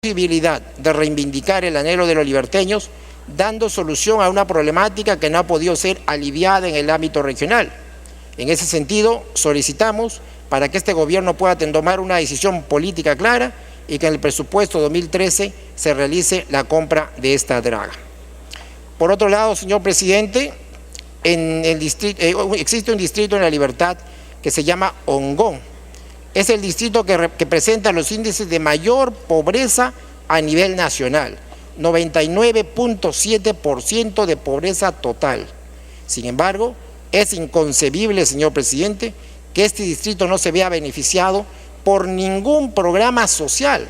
posibilidad de reivindicar el anhelo de los liberteños, dando solución a una problemática que no ha podido ser aliviada en el ámbito regional. En ese sentido, solicitamos para que este gobierno pueda tomar una decisión política clara y que en el presupuesto 2013 se realice la compra de esta draga. Por otro lado, señor presidente, existe un distrito en La Libertad que se llama Ongón. Es el distrito que presenta los índices de mayor pobreza a nivel nacional, 99.7% de pobreza total. Sin embargo, es inconcebible, señor presidente, que este distrito no se vea beneficiado por ningún programa social.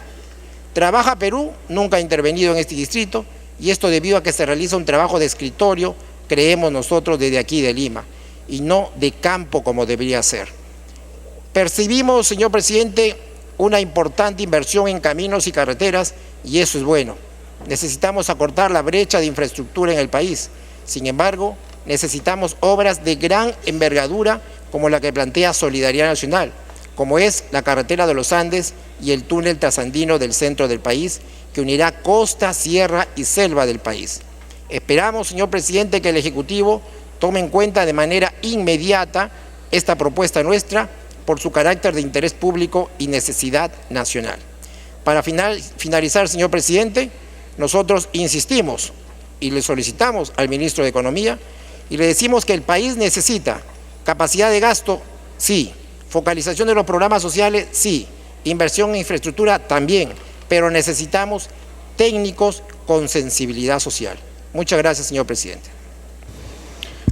Trabaja Perú nunca ha intervenido en este distrito, y esto debido a que se realiza un trabajo de escritorio, creemos nosotros desde aquí de Lima, y no de campo como debería ser. Percibimos, señor presidente, una importante inversión en caminos y carreteras, y eso es bueno. Necesitamos acortar la brecha de infraestructura en el país. Sin embargo, necesitamos obras de gran envergadura como la que plantea Solidaridad Nacional, como es la carretera de los Andes y el túnel trasandino del centro del país, que unirá costa, sierra y selva del país. Esperamos, señor presidente, que el Ejecutivo tome en cuenta de manera inmediata esta propuesta nuestra por su carácter de interés público y necesidad nacional. Para finalizar, señor presidente, nosotros insistimos y le solicitamos al ministro de Economía y le decimos que el país necesita capacidad de gasto, sí, focalización de los programas sociales, sí, inversión en infraestructura también, pero necesitamos técnicos con sensibilidad social. Muchas gracias, señor presidente.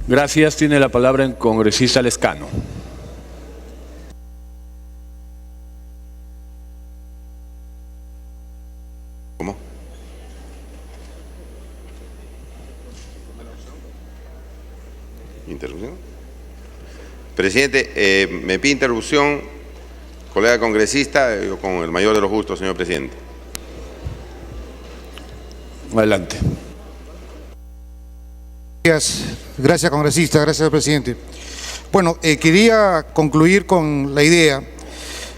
Gracias. Tiene la palabra el congresista Lescano. ¿Cómo? ¿Interrupción? Presidente, me pide interrupción, colega congresista, con el mayor de los gustos, señor presidente. Adelante. Gracias, congresista, gracias, presidente. Bueno, quería concluir con la idea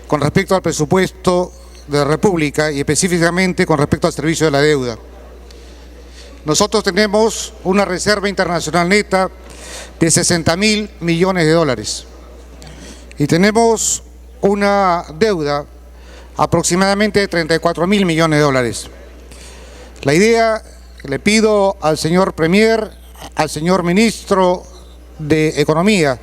con respecto al presupuesto de la República y específicamente con respecto al servicio de la deuda. Nosotros tenemos una reserva internacional neta de 60.000 millones de dólares y tenemos una deuda aproximadamente de 34.000 millones de dólares. La idea que le pido al señor Premier, al señor Ministro de Economía,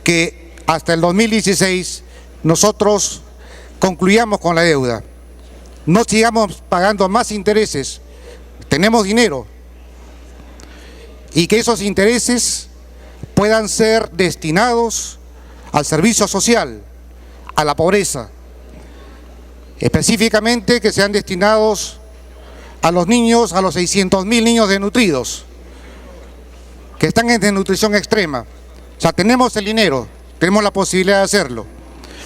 que hasta el 2016 nosotros concluyamos con la deuda, no sigamos pagando más intereses, tenemos dinero, y que esos intereses puedan ser destinados al servicio social, a la pobreza, específicamente que sean destinados a los niños, a los 600.000 niños desnutridos, que están en desnutrición extrema. O sea, tenemos el dinero, tenemos la posibilidad de hacerlo.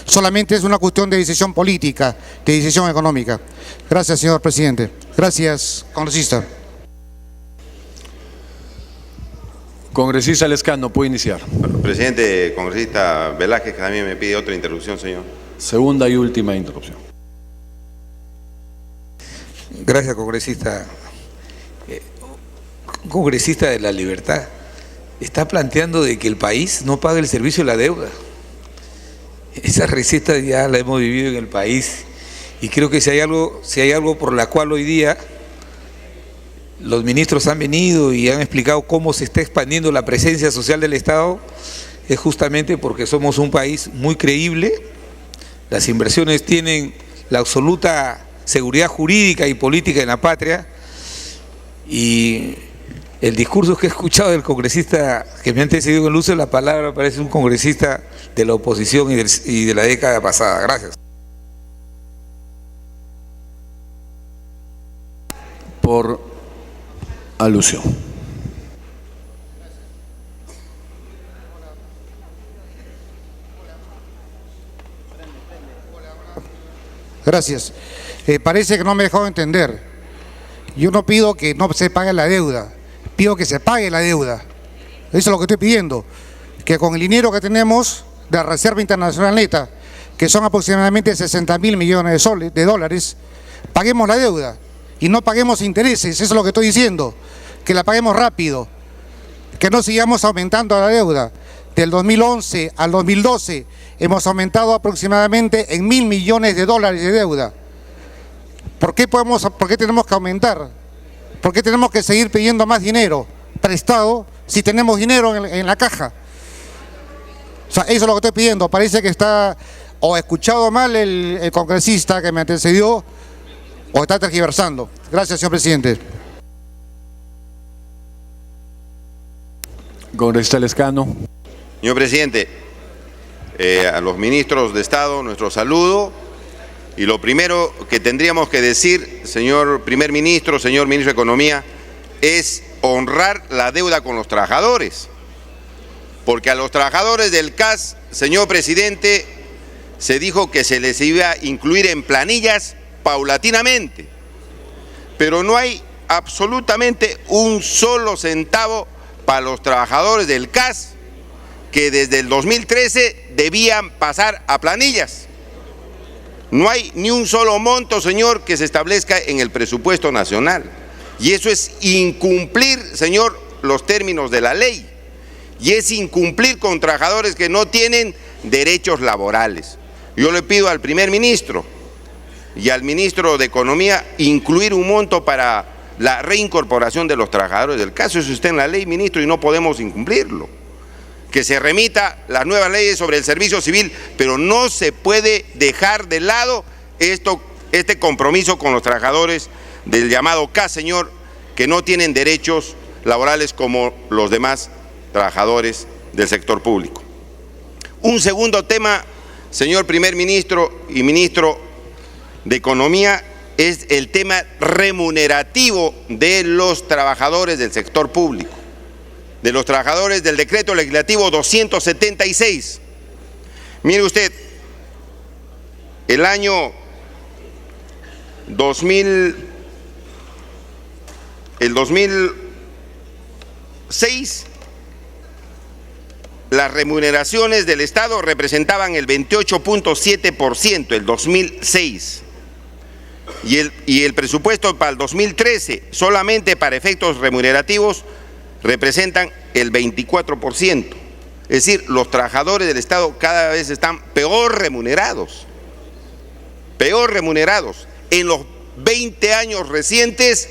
Solamente es una cuestión de decisión política, de decisión económica. Gracias, señor presidente. Gracias, congresista. Congresista Lescano, puede iniciar. Presidente, congresista Velázquez, que también me pide otra interrupción, señor. Segunda y última interrupción. Gracias, congresista. Congresista de La Libertad está planteando de que el país no pague el servicio de la deuda. Esa receta ya la hemos vivido en el país y creo que si hay algo por la cual hoy día los ministros han venido y han explicado cómo se está expandiendo la presencia social del Estado, es justamente porque somos un país muy creíble, las inversiones tienen la absoluta seguridad jurídica y política en la patria, y el discurso que he escuchado del congresista que me ha antecedido en el uso de la palabra parece un congresista de la oposición y de la década pasada. Gracias. Por alusión. Gracias. Parece que no me he dejado entender. Yo no pido que no se pague la deuda, pido que se pague la deuda. Eso es lo que estoy pidiendo. Que con el dinero que tenemos de la Reserva Internacional Neta, que son aproximadamente 60.000 millones de dólares, paguemos la deuda y no paguemos intereses, eso es lo que estoy diciendo, que la paguemos rápido, que no sigamos aumentando la deuda. Del 2011 al 2012 hemos aumentado aproximadamente en $1.000 millones de deuda. ¿Por qué tenemos que aumentar? ¿Por qué tenemos que seguir pidiendo más dinero prestado si tenemos dinero en la caja? O sea, eso es lo que estoy pidiendo. Parece que está o escuchado mal el congresista que me antecedió o está tergiversando. Gracias, señor presidente. Congresista Lescano. Señor presidente, a los ministros de Estado nuestro saludo, y lo primero que tendríamos que decir, señor primer ministro, señor ministro de Economía, es honrar la deuda con los trabajadores, porque a los trabajadores del CAS, señor presidente, se dijo que se les iba a incluir en planillas paulatinamente, pero no hay absolutamente un solo centavo para los trabajadores del CAS que desde el 2013 debían pasar a planillas. No hay ni un solo monto, señor, que se establezca en el presupuesto nacional. Y eso es incumplir, señor, los términos de la ley. Y es incumplir con trabajadores que no tienen derechos laborales. Yo le pido al primer ministro y al ministro de Economía incluir un monto para la reincorporación de los trabajadores del CAS. Eso está en la ley, ministro, y no podemos incumplirlo. Que se remita las nuevas leyes sobre el servicio civil, pero no se puede dejar de lado este compromiso con los trabajadores del llamado CAS, señor, que no tienen derechos laborales como los demás trabajadores del sector público. Un segundo tema, señor primer ministro y ministro de Economía, es el tema remunerativo de los trabajadores del sector público, de los trabajadores del decreto legislativo 276. Mire usted, el año 2006, las remuneraciones del Estado representaban el 28.7%, el 2006. Y el presupuesto para el 2013, solamente para efectos remunerativos, representan el 24%. Es decir, los trabajadores del Estado cada vez están peor remunerados. Peor remunerados. En los 20 años recientes,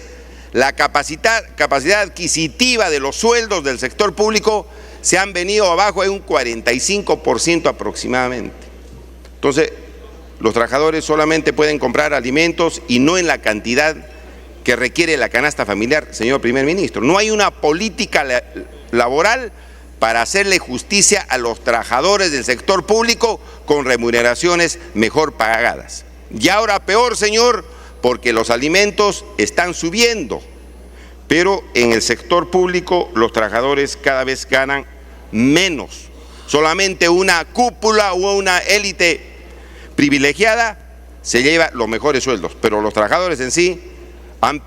la capacidad adquisitiva de los sueldos del sector público se han venido abajo en un 45% aproximadamente. Entonces, los trabajadores solamente pueden comprar alimentos y no en la cantidad que requiere la canasta familiar, señor primer ministro. No hay una política laboral para hacerle justicia a los trabajadores del sector público con remuneraciones mejor pagadas. Y ahora peor, señor, porque los alimentos están subiendo, pero en el sector público los trabajadores cada vez ganan menos. Solamente una cúpula o una élite privilegiada se lleva los mejores sueldos, pero los trabajadores en sí han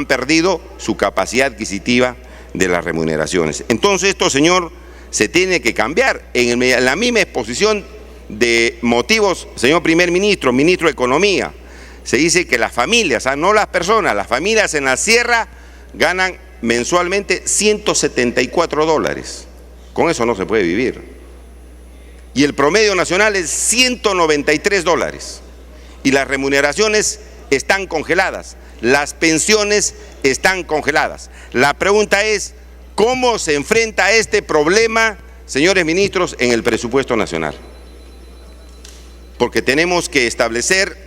perdido su capacidad adquisitiva de las remuneraciones. Entonces esto, señor, se tiene que cambiar. En la misma exposición de motivos, señor primer ministro, ministro de Economía, se dice que las familias, no las personas, las familias en la sierra ganan mensualmente $174. Con eso no se puede vivir. Y el promedio nacional es $193. Y las remuneraciones están congeladas. Las pensiones están congeladas. La pregunta es, ¿cómo se enfrenta este problema, señores ministros, en el presupuesto nacional? Porque tenemos que establecer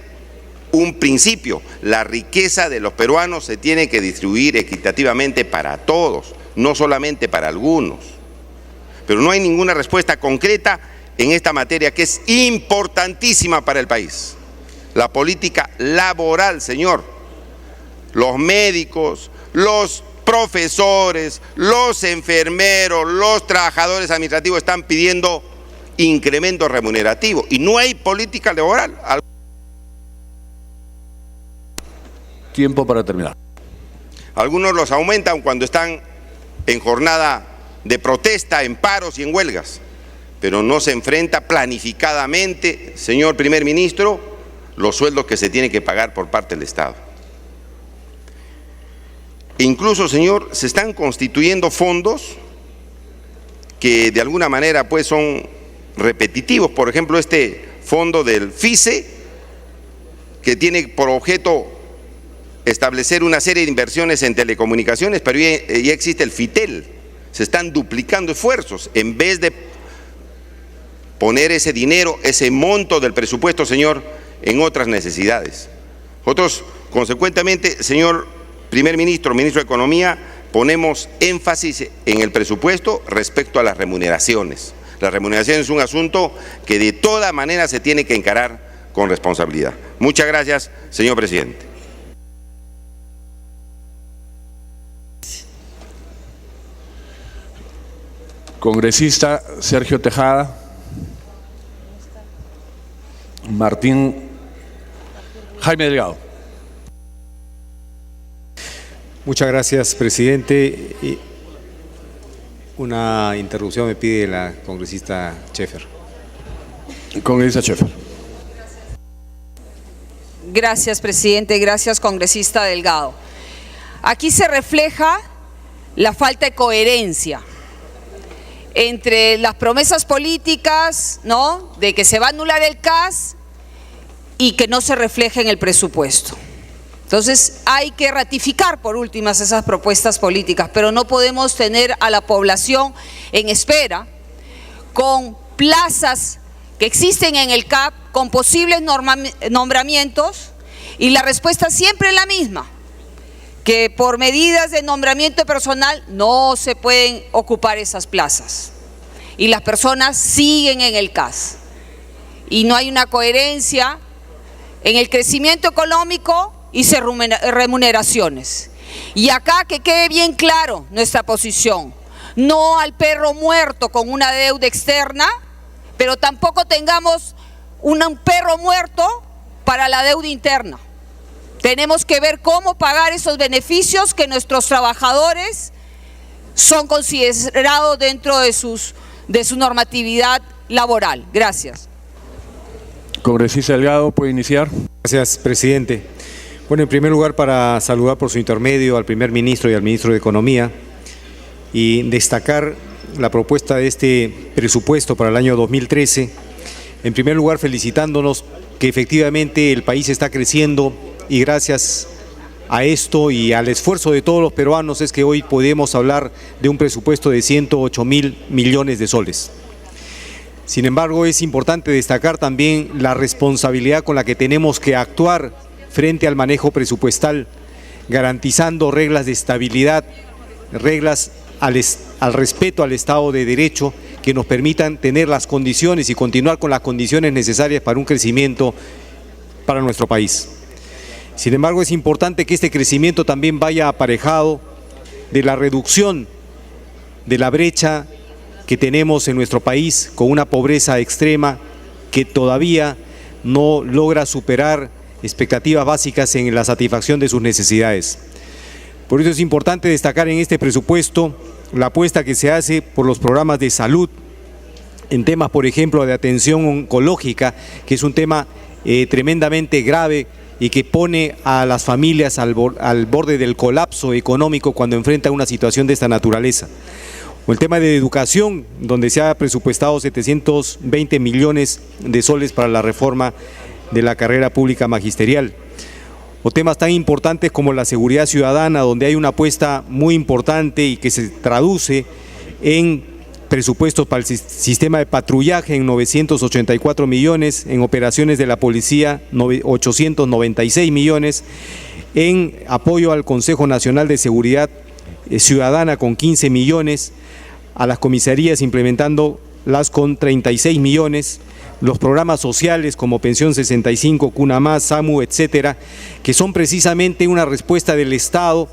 un principio. La riqueza de los peruanos se tiene que distribuir equitativamente para todos, no solamente para algunos. Pero no hay ninguna respuesta concreta en esta materia que es importantísima para el país. La política laboral, señor. Los médicos, los profesores, los enfermeros, los trabajadores administrativos están pidiendo incremento remunerativo y no hay política laboral. Tiempo para terminar. Algunos los aumentan cuando están en jornada de protesta, en paros y en huelgas, pero no se enfrenta planificadamente, señor primer ministro, los sueldos que se tienen que pagar por parte del Estado. E incluso, señor, se están constituyendo fondos que de alguna manera pues son repetitivos. Por ejemplo, este fondo del FICE, que tiene por objeto establecer una serie de inversiones en telecomunicaciones, pero ya existe el FITEL. Se están duplicando esfuerzos en vez de poner ese dinero, ese monto del presupuesto, señor, en otras necesidades. Nosotros, consecuentemente, señor primer ministro, ministro de Economía, ponemos énfasis en el presupuesto respecto a las remuneraciones. La remuneración es un asunto que de toda manera se tiene que encarar con responsabilidad. Muchas gracias, señor presidente. Congresista Sergio Tejada. Jaime Delgado. Muchas gracias, presidente. Una interrupción me pide la congresista Scheffer. Congresista Scheffer. Gracias, presidente. Gracias, congresista Delgado. Aquí se refleja la falta de coherencia entre las promesas políticas, ¿no?, de que se va a anular el CAS y que no se refleja en el presupuesto. Entonces hay que ratificar por últimas esas propuestas políticas, pero no podemos tener a la población en espera con plazas que existen en el CAP, con posibles nombramientos, y la respuesta siempre es la misma, que por medidas de nombramiento personal no se pueden ocupar esas plazas y las personas siguen en el CAS y no hay una coherencia en el crecimiento económico y remuneraciones. Y acá que quede bien claro nuestra posición: no al perro muerto con una deuda externa, pero tampoco tengamos un perro muerto para la deuda interna. Tenemos que ver cómo pagar esos beneficios que nuestros trabajadores son considerados dentro de su normatividad laboral. Gracias. Congresista Delgado, puede iniciar. Gracias, presidente. Bueno, en primer lugar, para saludar por su intermedio al primer ministro y al ministro de Economía y destacar la propuesta de este presupuesto para el año 2013. En primer lugar, felicitándonos que efectivamente el país está creciendo, y gracias a esto y al esfuerzo de todos los peruanos es que hoy podemos hablar de un presupuesto de 108.000 millones de soles. Sin embargo, es importante destacar también la responsabilidad con la que tenemos que actuar frente al manejo presupuestal, garantizando reglas de estabilidad, reglas al respeto al Estado de Derecho, que nos permitan tener las condiciones y continuar con las condiciones necesarias para un crecimiento para nuestro país. Sin embargo, es importante que este crecimiento también vaya aparejado de la reducción de la brecha que tenemos en nuestro país, con una pobreza extrema que todavía no logra superar expectativas básicas en la satisfacción de sus necesidades. Por eso es importante destacar en este presupuesto la apuesta que se hace por los programas de salud, en temas, por ejemplo, de atención oncológica, que es un tema tremendamente grave y que pone a las familias al borde del colapso económico cuando enfrentan una situación de esta naturaleza. O el tema de educación, donde se ha presupuestado 720 millones de soles para la reforma de la carrera pública magisterial. O temas tan importantes como la seguridad ciudadana, donde hay una apuesta muy importante y que se traduce en presupuestos para el sistema de patrullaje en 984 millones, en operaciones de la policía 896 millones, en apoyo al Consejo Nacional de Seguridad Ciudadana con 15 millones, a las comisarías implementando las con 36 millones, los programas sociales como Pensión 65, Cuna Más, SAMU, etcétera, que son precisamente una respuesta del Estado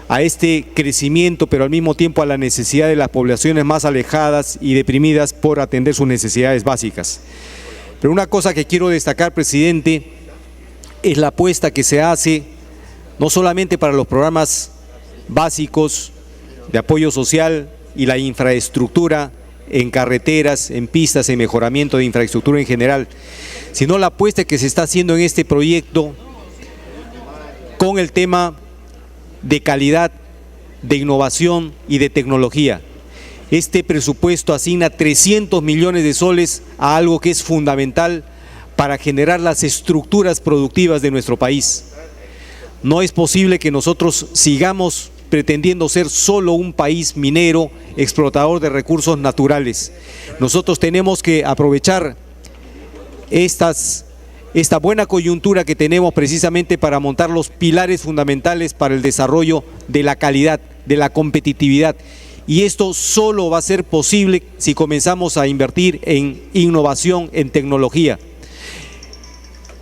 a este crecimiento, pero al mismo tiempo a la necesidad de las poblaciones más alejadas y deprimidas por atender sus necesidades básicas. Pero una cosa que quiero destacar, presidente, es la apuesta que se hace no solamente para los programas básicos de apoyo social y la infraestructura en carreteras, en pistas, en mejoramiento de infraestructura en general, sino la apuesta que se está haciendo en este proyecto con el tema de calidad, de innovación y de tecnología. Este presupuesto asigna 300 millones de soles a algo que es fundamental para generar las estructuras productivas de nuestro país. No es posible que nosotros sigamos pretendiendo ser solo un país minero, explotador de recursos naturales. Nosotros tenemos que aprovechar esta buena coyuntura que tenemos precisamente para montar los pilares fundamentales para el desarrollo de la calidad, de la competitividad. Y esto solo va a ser posible si comenzamos a invertir en innovación, en tecnología.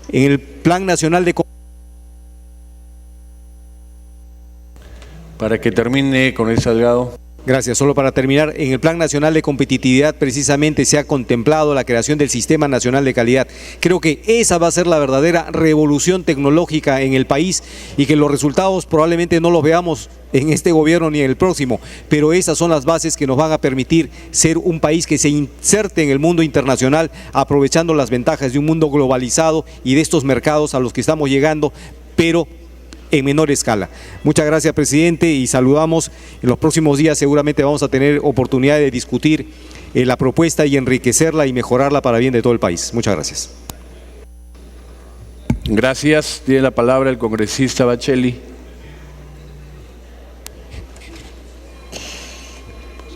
En el Plan Nacional de... Para que termine con el Salgado. Gracias. Solo para terminar, en el Plan Nacional de Competitividad precisamente se ha contemplado la creación del Sistema Nacional de Calidad. Creo que esa va a ser la verdadera revolución tecnológica en el país y que los resultados probablemente no los veamos en este gobierno ni en el próximo, pero esas son las bases que nos van a permitir ser un país que se inserte en el mundo internacional, aprovechando las ventajas de un mundo globalizado y de estos mercados a los que estamos llegando, pero en menor escala. Muchas gracias, presidente, y saludamos. En los próximos días seguramente vamos a tener oportunidad de discutir la propuesta y enriquecerla y mejorarla para bien de todo el país. Muchas gracias. Gracias. Tiene la palabra el congresista Bacchelli.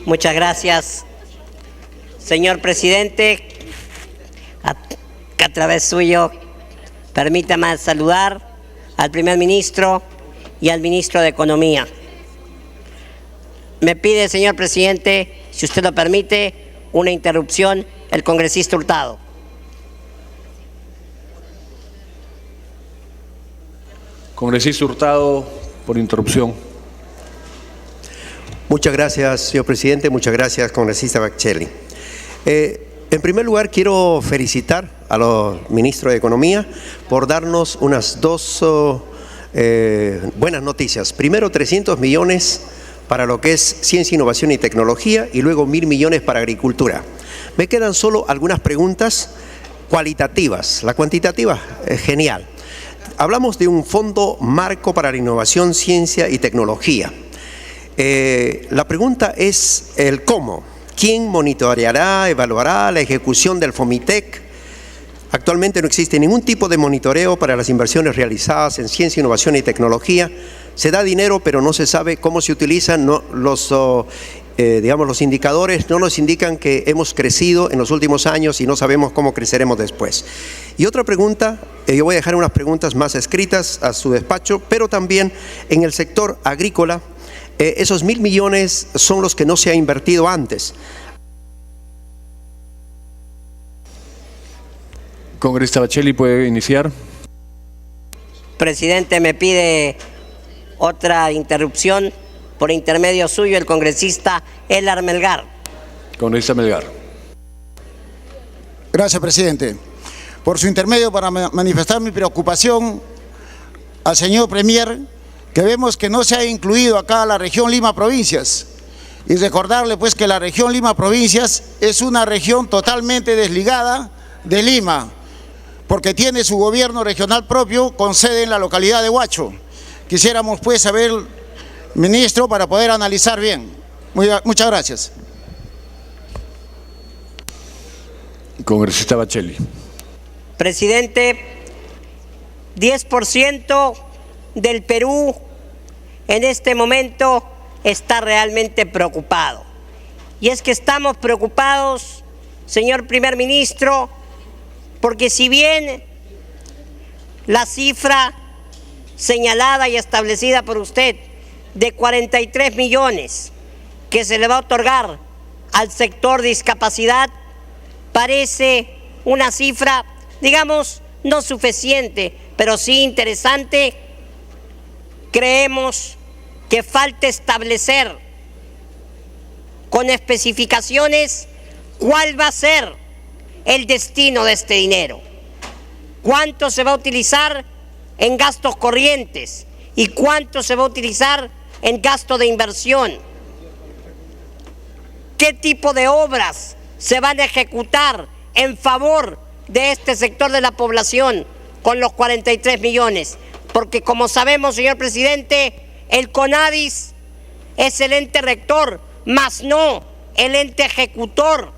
Muchas gracias, señor presidente. A través suyo, permítame saludar al primer ministro y al ministro de Economía. Me pide, señor presidente, si usted lo permite, una interrupción, el congresista Hurtado. Congresista Hurtado, por interrupción. Muchas gracias, señor presidente. Muchas gracias, congresista Bacchelli. En primer lugar, quiero felicitar a los ministros de Economía por darnos unas dos buenas noticias. Primero, 300 millones para lo que es ciencia, innovación y tecnología, y luego 1.000 millones para agricultura. Me quedan solo algunas preguntas cualitativas. La cuantitativa es genial. Hablamos de un fondo marco para la innovación, ciencia y tecnología. La pregunta es el cómo. ¿Quién monitoreará, evaluará la ejecución del FOMITEC? Actualmente no existe ningún tipo de monitoreo para las inversiones realizadas en ciencia, innovación y tecnología. Se da dinero, pero no se sabe cómo se utilizan. Los indicadores no nos indican que hemos crecido en los últimos años y no sabemos cómo creceremos después. Y otra pregunta, yo voy a dejar unas preguntas más escritas a su despacho, pero también en el sector agrícola. Esos 1.000 millones son los que no se ha invertido antes. Congresista Bacchelli, puede iniciar. Presidente, me pide otra interrupción por intermedio suyo el congresista Elar Melgar. Congresista Melgar. Gracias, presidente. Por su intermedio, para manifestar mi preocupación al señor Premier, que vemos que no se ha incluido acá la región Lima Provincias, y recordarle pues que la región Lima Provincias es una región totalmente desligada de Lima, porque tiene su gobierno regional propio con sede en la localidad de Huacho. Quisiéramos pues saber, ministro, para poder analizar bien. Muchas gracias. Congresista Bacchelli. Presidente, 10% del Perú en este momento está realmente preocupado. Y es que estamos preocupados, señor primer ministro, porque si bien la cifra señalada y establecida por usted de 43 millones que se le va a otorgar al sector discapacidad parece una cifra, digamos, no suficiente, pero sí interesante, creemos que falta establecer con especificaciones cuál va a ser el destino de este dinero, cuánto se va a utilizar en gastos corrientes y cuánto se va a utilizar en gasto de inversión, qué tipo de obras se van a ejecutar en favor de este sector de la población con los 43 millones. Porque como sabemos, señor presidente, el CONADIS es el ente rector, más no el ente ejecutor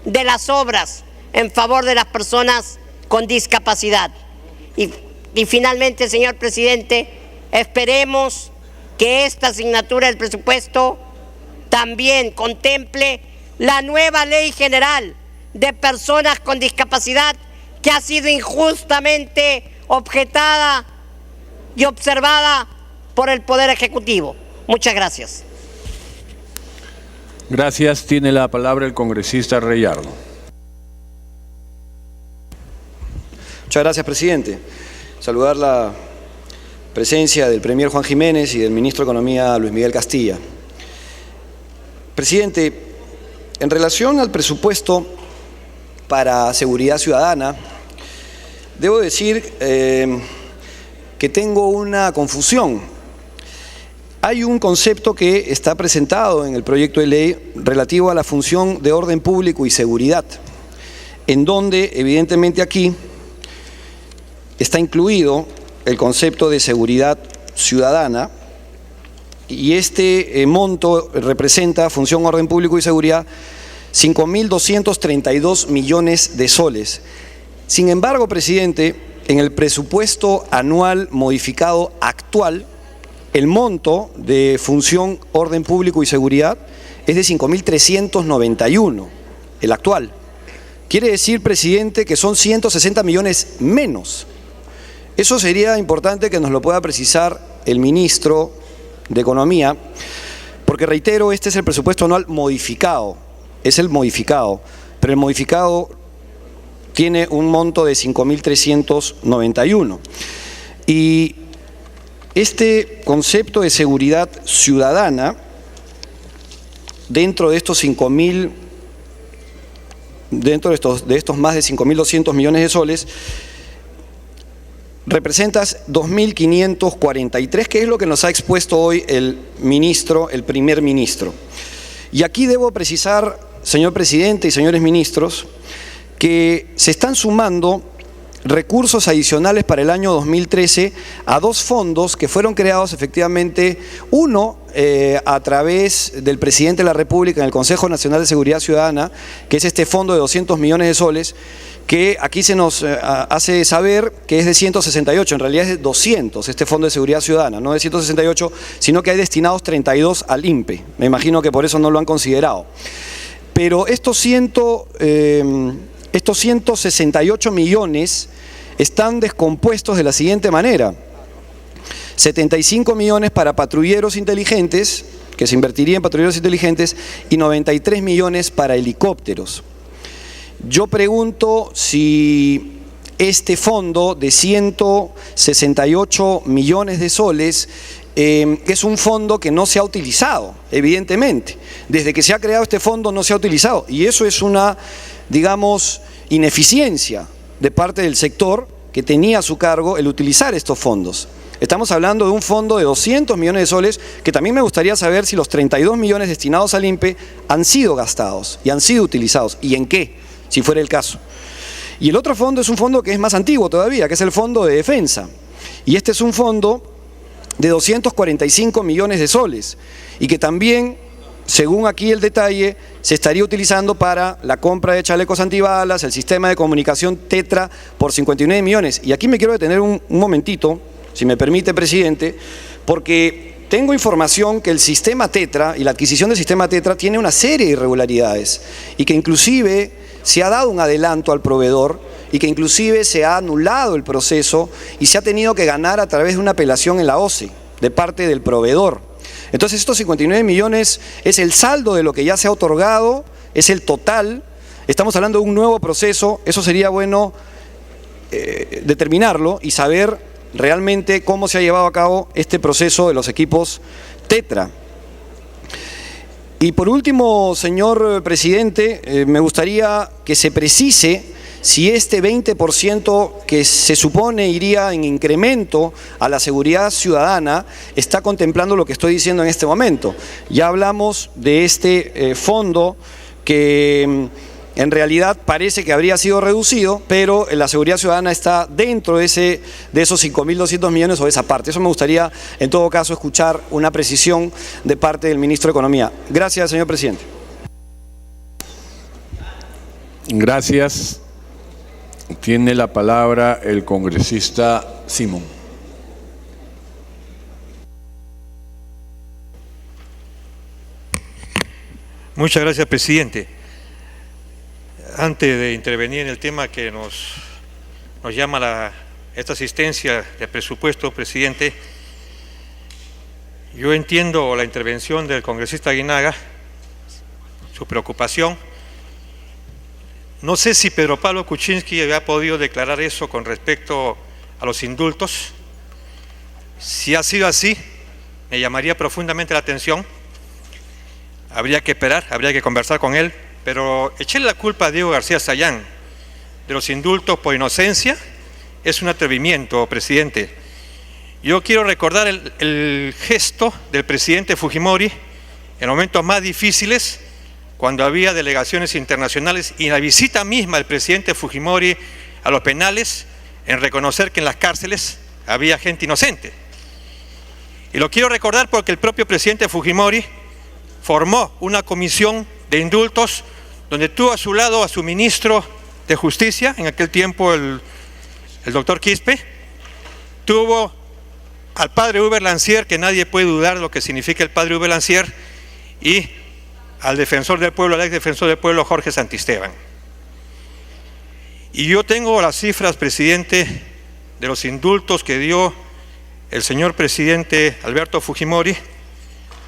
de las obras en favor de las personas con discapacidad. Y finalmente, señor presidente, esperemos que esta asignatura del presupuesto también contemple la nueva ley general de personas con discapacidad que ha sido injustamente objetada y observada por el Poder Ejecutivo. Muchas gracias. Gracias. Tiene la palabra el congresista Reyardo. Muchas gracias, presidente. Saludar la presencia del Premier Juan Jiménez y del Ministro de Economía Luis Miguel Castilla. Presidente, en relación al presupuesto para seguridad ciudadana, debo decir que tengo una confusión. Hay un concepto que está presentado en el proyecto de ley relativo a la función de orden público y seguridad, en donde evidentemente aquí está incluido el concepto de seguridad ciudadana y este monto representa función, orden público y seguridad 5.232 millones de soles. Sin embargo, presidente, en el presupuesto anual modificado actual, el monto de función, orden público y seguridad es de 5.391, el actual. Quiere decir, presidente, que son 160 millones menos. Eso sería importante que nos lo pueda precisar el ministro de Economía, porque reitero, este es el presupuesto anual modificado, es el modificado, pero el modificado tiene un monto de 5.391. Y este concepto de seguridad ciudadana, dentro de estos 5.000, dentro de estos más de 5.200 millones de soles, representas 2.543, que es lo que nos ha expuesto hoy el ministro, el primer ministro. Y aquí debo precisar, señor presidente y señores ministros, que se están sumando recursos adicionales para el año 2013 a dos fondos que fueron creados efectivamente, uno a través del presidente de la República en el Consejo Nacional de Seguridad Ciudadana, que es este fondo de 200 millones de soles, que aquí se nos hace saber que es de 168, en realidad es de 200 este Fondo de Seguridad Ciudadana, no de 168, sino que hay destinados 32 al INPE. Me imagino que por eso no lo han considerado. Pero estos 168 millones están descompuestos de la siguiente manera: 75 millones para patrulleros inteligentes, que se invertiría en patrulleros inteligentes, y 93 millones para helicópteros. Yo pregunto si este fondo de 168 millones de soles es un fondo que no se ha utilizado, evidentemente. Desde que se ha creado este fondo no se ha utilizado, y eso es una, digamos, ineficiencia de parte del sector que tenía a su cargo el utilizar estos fondos. Estamos hablando de un fondo de 200 millones de soles, que también me gustaría saber si los 32 millones destinados al INPE han sido gastados y han sido utilizados, y en qué, si fuera el caso. Y el otro fondo es un fondo que es más antiguo todavía, que es el Fondo de Defensa. Y este es un fondo de 245 millones de soles, y que también, según aquí el detalle, se estaría utilizando para la compra de chalecos antibalas, el sistema de comunicación Tetra por 59 millones. Y aquí me quiero detener un momentito, si me permite, presidente, porque tengo información que el sistema Tetra y la adquisición del sistema Tetra tiene una serie de irregularidades, y que inclusive se ha dado un adelanto al proveedor, y que inclusive se ha anulado el proceso y se ha tenido que ganar a través de una apelación en la OCE de parte del proveedor. Entonces estos 59 millones es el saldo de lo que ya se ha otorgado, es el total. Estamos hablando de un nuevo proceso, eso sería bueno determinarlo y saber realmente cómo se ha llevado a cabo este proceso de los equipos Tetra. Y por último, señor presidente, me gustaría que se precise si este 20% que se supone iría en incremento a la seguridad ciudadana está contemplando lo que estoy diciendo en este momento. Ya hablamos de este fondo que en realidad parece que habría sido reducido, pero la seguridad ciudadana está dentro de esos 5.200 millones o de esa parte. Eso me gustaría, en todo caso, escuchar una precisión de parte del ministro de Economía. Gracias, señor presidente. Gracias. Tiene la palabra el congresista Simón. Muchas gracias, presidente. Antes de intervenir en el tema que nos llama esta asistencia de presupuesto, presidente, yo entiendo la intervención del congresista Aguinaga, su preocupación. No sé si Pedro Pablo Kuczynski había podido declarar eso con respecto a los indultos. Si ha sido así, me llamaría profundamente la atención. Habría que esperar, habría que conversar con él, pero echarle la culpa a Diego García Sayán de los indultos por inocencia es un atrevimiento, presidente. Yo quiero recordar el gesto del presidente Fujimori en momentos más difíciles, cuando había delegaciones internacionales, y la visita misma del presidente Fujimori a los penales en reconocer que en las cárceles había gente inocente. Y lo quiero recordar porque el propio presidente Fujimori formó una comisión de indultos donde tuvo a su lado a su ministro de Justicia, en aquel tiempo el doctor Quispe, tuvo al padre Uber Lancier, que nadie puede dudar lo que significa el padre Uber Lancier, y al defensor del pueblo, al ex defensor del pueblo, Jorge Santisteban. Y yo tengo las cifras, presidente, de los indultos que dio el señor presidente Alberto Fujimori,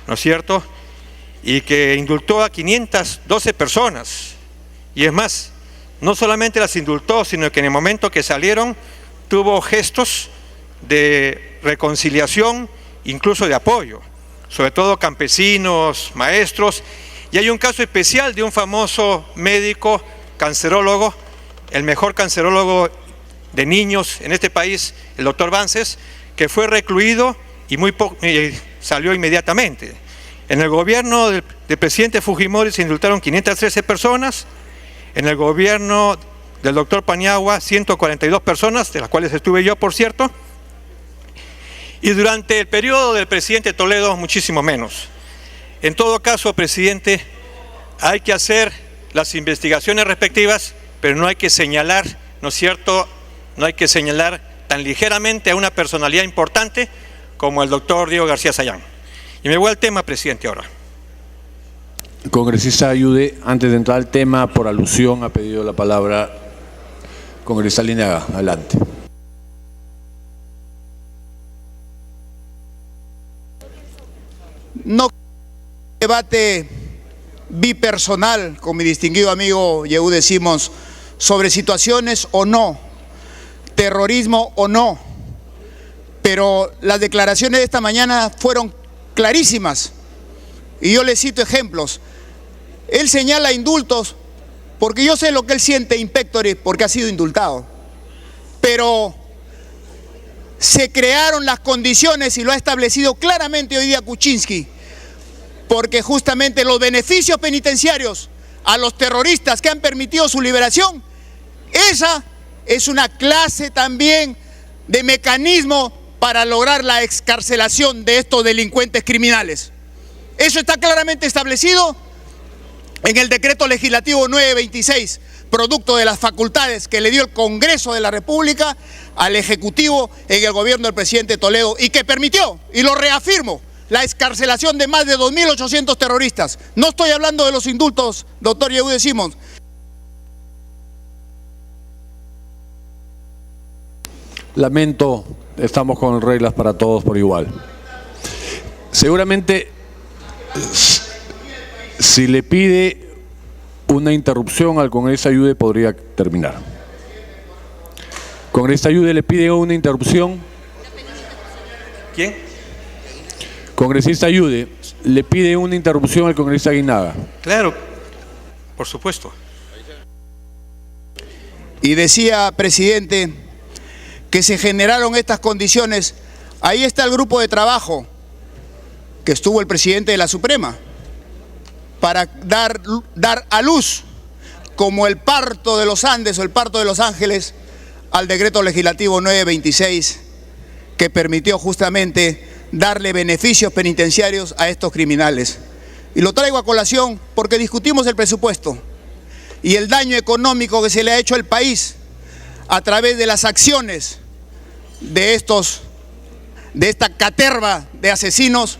¿no es cierto?, y que indultó a 512 personas. Y es más, no solamente las indultó, sino que en el momento que salieron tuvo gestos de reconciliación, incluso de apoyo, sobre todo campesinos, maestros. Y hay un caso especial de un famoso médico cancerólogo, el mejor cancerólogo de niños en este país, el doctor Vances, que fue recluido y salió inmediatamente. En el gobierno del presidente Fujimori se indultaron 513 personas, en el gobierno del doctor Paniagua 142 personas, de las cuales estuve yo, por cierto, y durante el periodo del presidente Toledo muchísimo menos. En todo caso, presidente, hay que hacer las investigaciones respectivas, pero no hay que señalar, ¿no es cierto?, no hay que señalar tan ligeramente a una personalidad importante como el doctor Diego García Sayán. Y me voy al tema, presidente, ahora. Congresista Ayude, antes de entrar al tema, por alusión ha pedido la palabra congresista Aguinaga. Adelante. No debate bipersonal con mi distinguido amigo Yehude Simons sobre situaciones o no, terrorismo o no, pero las declaraciones de esta mañana fueron clarísimas y yo le cito ejemplos. Él señala indultos porque yo sé lo que él siente in pectore porque ha sido indultado, pero se crearon las condiciones y lo ha establecido claramente hoy día Kuczynski, porque justamente los beneficios penitenciarios a los terroristas que han permitido su liberación, esa es una clase también de mecanismo para lograr la excarcelación de estos delincuentes criminales. Eso está claramente establecido en el decreto legislativo 926, producto de las facultades que le dio el Congreso de la República al Ejecutivo en el gobierno del presidente Toledo y que permitió, y lo reafirmo, la excarcelación de más de 2.800 terroristas. No estoy hablando de los indultos, doctor Yehude Simons. Lamento, estamos con reglas para todos por igual. Seguramente, si le pide una interrupción al congresista Ayude, podría terminar. Congresista Ayude, ¿le pide una interrupción? ¿Quién? Congresista Ayude, ¿le pide una interrupción al congresista Aguinaga? Claro, por supuesto. Y decía, presidente, que se generaron estas condiciones. Ahí está el grupo de trabajo que estuvo el presidente de la Suprema para dar a luz como el parto de los Andes o el parto de los Ángeles al decreto legislativo 926 que permitió justamente darle beneficios penitenciarios a estos criminales. Y lo traigo a colación porque discutimos el presupuesto y el daño económico que se le ha hecho al país a través de las acciones de esta caterva de asesinos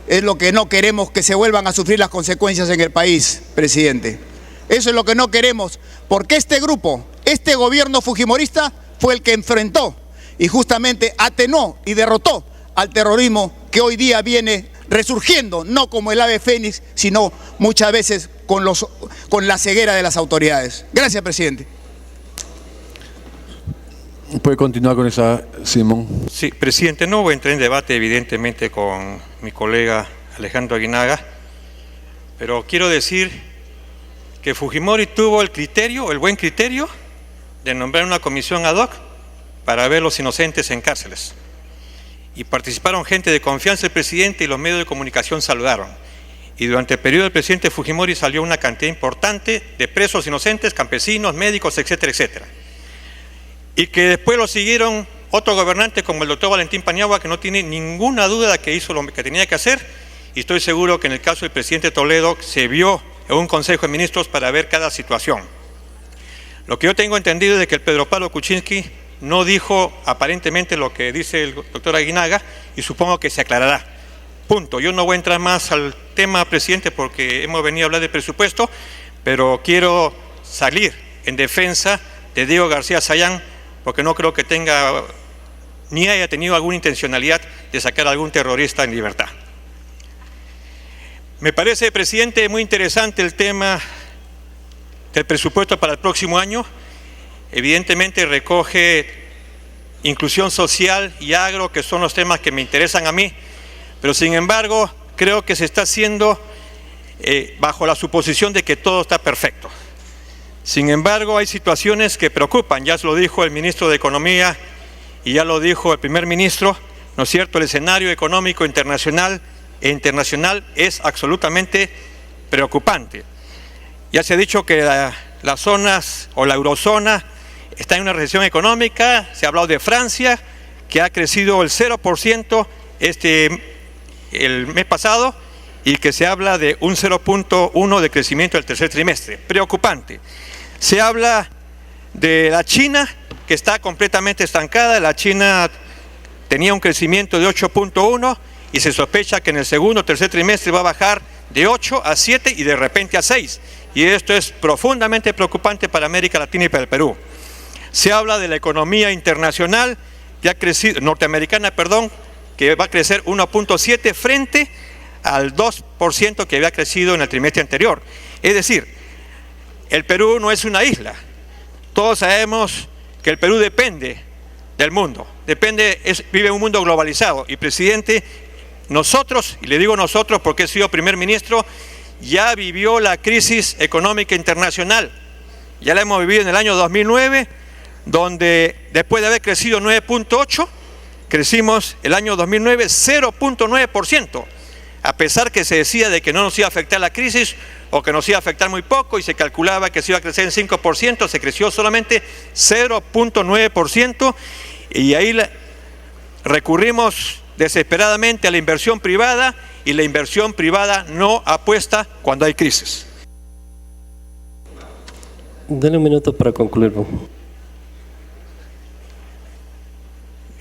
es lo que no queremos que se vuelvan a sufrir las consecuencias en el país, presidente. Eso es lo que no queremos, porque este grupo, este gobierno fujimorista fue el que enfrentó y justamente atenuó y derrotó al terrorismo que hoy día viene resurgiendo, no como el ave fénix, sino muchas veces con la ceguera de las autoridades. Gracias, presidente. ¿Puede continuar con esa, Simón? Sí, presidente, no voy a entrar en debate evidentemente con mi colega Alejandro Aguinaga, pero quiero decir que Fujimori tuvo el buen criterio de nombrar una comisión ad hoc para ver los inocentes en cárceles. Y participaron gente de confianza del presidente y los medios de comunicación saludaron. Y durante el periodo del presidente Fujimori salió una cantidad importante de presos inocentes, campesinos, médicos, etcétera, etcétera. Y que después lo siguieron otro gobernante como el doctor Valentín Paniagua, que no tiene ninguna duda de que hizo lo que tenía que hacer, y estoy seguro que en el caso del presidente Toledo se vio en un consejo de ministros para ver cada situación. Lo que yo tengo entendido es de que el Pedro Pablo Kuczynski no dijo aparentemente lo que dice el doctor Aguinaga y supongo que se aclarará. Punto. Yo no voy a entrar más al tema, presidente, porque hemos venido a hablar de presupuesto, pero quiero salir en defensa de Diego García Sayán, porque no creo que tenga ni haya tenido alguna intencionalidad de sacar a algún terrorista en libertad. Me parece, presidente, muy interesante el tema del presupuesto para el próximo año. Evidentemente recoge inclusión social y agro, que son los temas que me interesan a mí, pero sin embargo creo que se está haciendo bajo la suposición de que todo está perfecto. Sin embargo, hay situaciones que preocupan, ya lo dijo el ministro de Economía y ya lo dijo el primer ministro, ¿no es cierto? El escenario económico internacional es absolutamente preocupante. Ya se ha dicho que las zonas o la eurozona está en una recesión económica, se ha hablado de Francia, que ha crecido el 0% el mes pasado y que se habla de un 0.1 de crecimiento del tercer trimestre. Preocupante. Se habla de la China, que está completamente estancada. La China tenía un crecimiento de 8.1 y se sospecha que en el segundo o tercer trimestre va a bajar de 8 a 7 y de repente a 6. Y esto es profundamente preocupante para América Latina y para el Perú. Se habla de la economía internacional, que ha crecido, norteamericana, perdón, que va a crecer 1.7 frente al 2% que había crecido en el trimestre anterior. Es decir, el Perú no es una isla. Todos sabemos que el Perú depende del mundo, vive en un mundo globalizado. Y presidente, nosotros, y le digo nosotros porque he sido primer ministro, ya vivió la crisis económica internacional. Ya la hemos vivido en el año 2009, donde después de haber crecido 9.8, crecimos el año 2009 0.9%, a pesar que se decía de que no nos iba a afectar la crisis o que nos iba a afectar muy poco y se calculaba que se iba a crecer en 5%, se creció solamente 0.9% y ahí recurrimos desesperadamente a la inversión privada y la inversión privada no apuesta cuando hay crisis. Dale un minuto para concluir.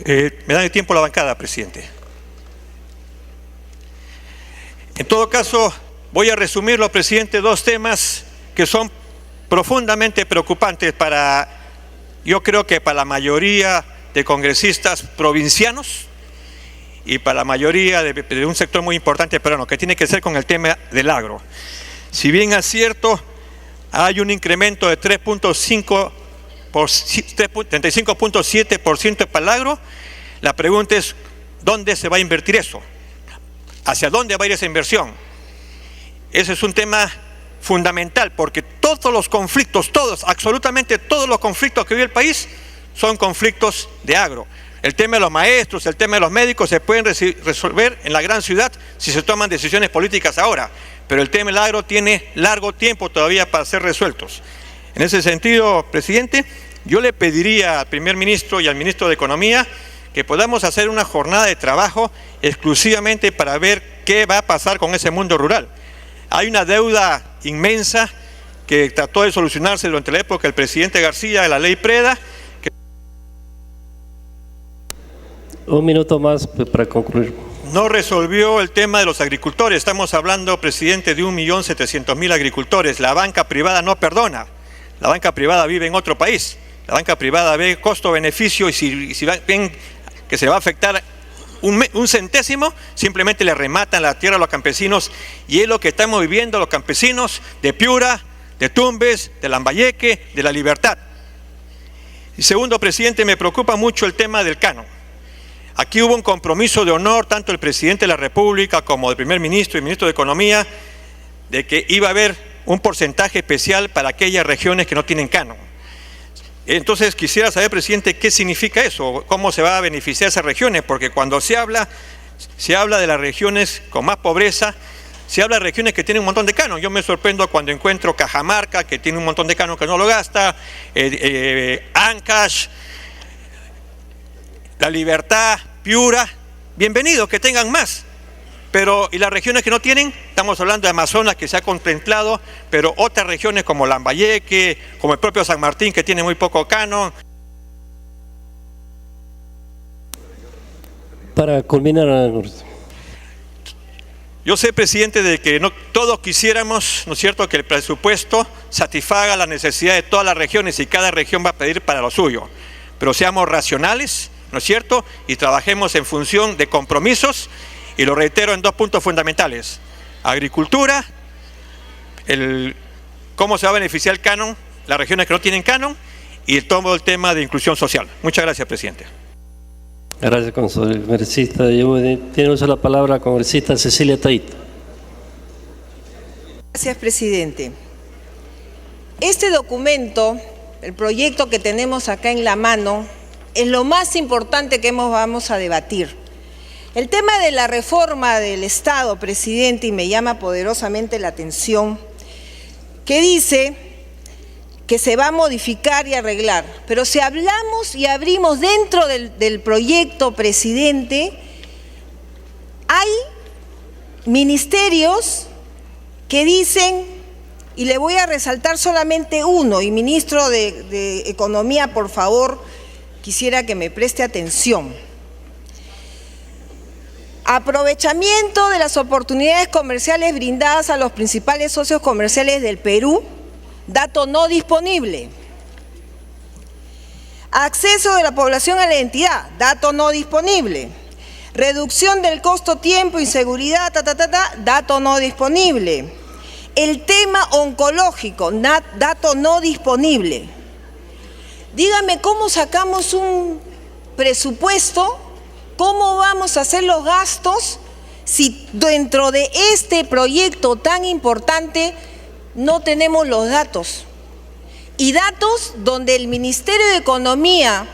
Me dan el tiempo la bancada, presidente. En todo caso, voy a resumirlo, presidente, dos temas que son profundamente preocupantes yo creo que para la mayoría de congresistas provincianos y para la mayoría de un sector muy importante peruano, que tiene que ser con el tema del agro. Si bien es cierto, hay un incremento de 35.7% para el agro, la pregunta es, ¿dónde se va a invertir eso? ¿Hacia dónde va a ir esa inversión? Ese es un tema fundamental, porque todos los conflictos, absolutamente todos los conflictos que vive el país son conflictos de agro. El tema de los maestros, el tema de los médicos se pueden resolver en la gran ciudad si se toman decisiones políticas ahora, pero el tema del agro tiene largo tiempo todavía para ser resueltos. En ese sentido, presidente, yo le pediría al primer ministro y al ministro de Economía que podamos hacer una jornada de trabajo exclusivamente para ver qué va a pasar con ese mundo rural. Hay una deuda inmensa que trató de solucionarse durante la época del presidente García de la ley Preda. Un minuto más para concluir. No resolvió el tema de los agricultores. Estamos hablando, presidente, de 1.700.000 agricultores. La banca privada no perdona. La banca privada vive en otro país. La banca privada ve costo-beneficio y si ven que se va a afectar un centésimo, simplemente le rematan la tierra a los campesinos, y es lo que estamos viviendo los campesinos de Piura, de Tumbes, de Lambayeque, de La Libertad. Y segundo, presidente, me preocupa mucho el tema del canon. Aquí hubo un compromiso de honor, tanto el presidente de la República como el primer ministro y ministro de Economía, de que iba a haber un porcentaje especial para aquellas regiones que no tienen canon. Entonces quisiera saber, presidente, qué significa eso, cómo se va a beneficiar a esas regiones, porque cuando se habla de las regiones con más pobreza, se habla de regiones que tienen un montón de canon. Yo me sorprendo cuando encuentro Cajamarca, que tiene un montón de canon que no lo gasta, Ancash, La Libertad, Piura, bienvenidos, que tengan más. Pero, ¿y las regiones que no tienen? Estamos hablando de Amazonas, que se ha contemplado, pero otras regiones como Lambayeque, como el propio San Martín, que tiene muy poco canon. Para culminar. Yo sé, presidente, de que no todos quisiéramos, ¿no es cierto?, que el presupuesto satisfaga la necesidad de todas las regiones y cada región va a pedir para lo suyo. Pero seamos racionales, ¿no es cierto?, y trabajemos en función de compromisos. Y lo reitero en dos puntos fundamentales: agricultura, cómo se va a beneficiar el canon, las regiones que no tienen canon, y todo el tema de inclusión social. Muchas gracias, presidente. Gracias, congresista. Tiene uso la palabra congresista Cecilia Taito. Gracias, presidente. Este documento, el proyecto que tenemos acá en la mano, es lo más importante que vamos a debatir. El tema de la reforma del Estado, presidente, y me llama poderosamente la atención, que dice que se va a modificar y arreglar. Pero si hablamos y abrimos dentro del proyecto, presidente, hay ministerios que dicen, y le voy a resaltar solamente uno, y ministro de Economía, por favor, quisiera que me preste atención. Aprovechamiento de las oportunidades comerciales brindadas a los principales socios comerciales del Perú, dato no disponible. Acceso de la población a la entidad, dato no disponible. Reducción del costo, tiempo, inseguridad, dato no disponible. El tema oncológico, dato no disponible. Dígame, ¿cómo sacamos un presupuesto? ¿Cómo vamos a hacer los gastos si dentro de este proyecto tan importante no tenemos los datos? Y datos donde el Ministerio de Economía,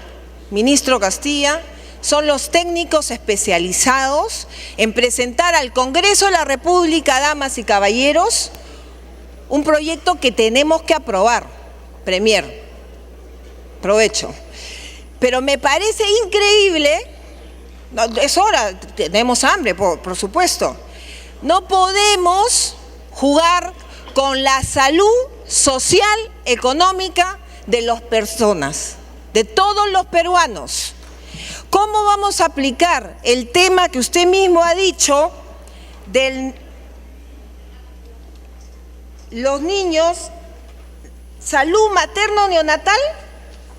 ministro Castilla, son los técnicos especializados en presentar al Congreso de la República, damas y caballeros, un proyecto que tenemos que aprobar. Premier, provecho. Pero me parece increíble. No, es hora, tenemos hambre, por supuesto. No podemos jugar con la salud social, económica de las personas, de todos los peruanos. ¿Cómo vamos a aplicar el tema que usted mismo ha dicho de los niños, salud materno-neonatal?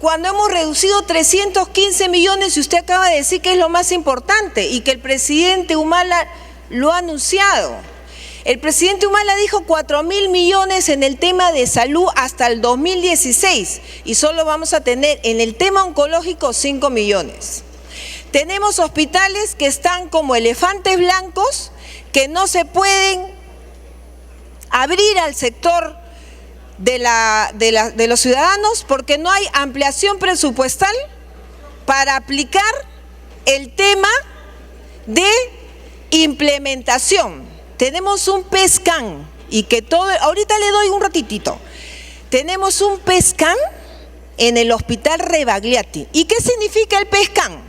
Cuando hemos reducido 315 millones y usted acaba de decir que es lo más importante y que el presidente Humala lo ha anunciado. El presidente Humala dijo 4.000 millones en el tema de salud hasta el 2016 y solo vamos a tener en el tema oncológico 5 millones. Tenemos hospitales que están como elefantes blancos que no se pueden abrir al sector de los ciudadanos porque no hay ampliación presupuestal para aplicar el tema de implementación. Tenemos un PESCAN y que todo, ahorita le doy un ratitito, tenemos un PET-scan en el Hospital Rebagliati. ¿Y qué significa el PET-scan?